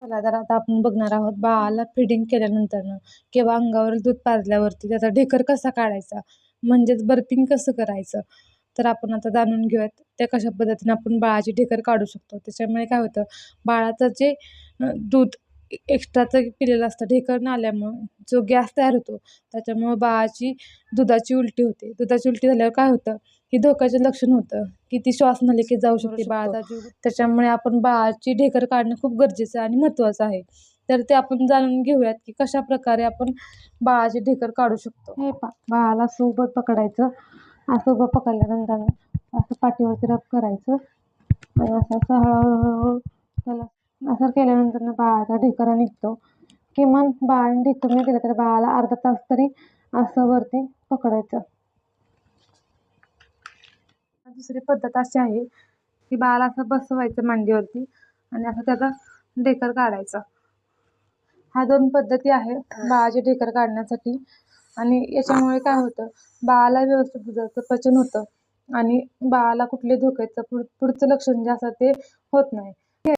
चला तर आता आपण बघणार आहोत बाळाला फिडिंग केल्यानंतरनं किंवा अंगावरील दूध पाजल्यावरती त्याचा ढेकर कसा काढायचा, म्हणजेच बर्पिंग कसं करायचं. तर आपण आता जाणून घेऊयात त्या कशा पद्धतीने आपण बाळाची ढेकर काढू शकतो. त्याच्यामुळे काय होतं, बाळाचं जे दूध एक्स्ट्राचं पिलेलं असतं ढेकर न आल्यामुळं जो गॅस तयार होतो, त्याच्यामुळं बाळाची दुधाची उलटी होते. दुधाची उलटी झाल्यावर काय होतं, हे धोक्याचं लक्षण होतं की ती श्वासनलिकेत जाऊ शकते बाळाचा जीव. त्याच्यामुळे आपण बाळाची ढेकर काढणं खूप गरजेचं आणि महत्त्वाचं आहे. तर ते आपण जाणून घेऊयात की कशा प्रकारे आपण बाळाची ढेकर काढू शकतो. हे बाळाला असं उभं पकडायचं. असं उभं पकडल्यानंतर असं पाठीवरती रब करायचं आणि असं हळूहळू त्याला असं केल्यानंतर बाळाचा ढेकरा निघतो. किमान बाळाने ढेकर नाही दिलं तर बाळाला अर्धा तास तरी असं वरती पकडायचं. दुसरी पद्धत अशी आहे की बाळाला असं बसवायचं मांडीवरती आणि असं त्याचा ढेकर काढायचा. ह्या 2 पद्धती आहेत बाळाचे ढेकर काढण्यासाठी आणि याच्यामुळे काय होतं, बाळाला व्यवस्थित दुधाचं पचन होतं आणि बाळाला कुठले धोक्याचं पुढचं लक्षण जे असतं ते होत नाही.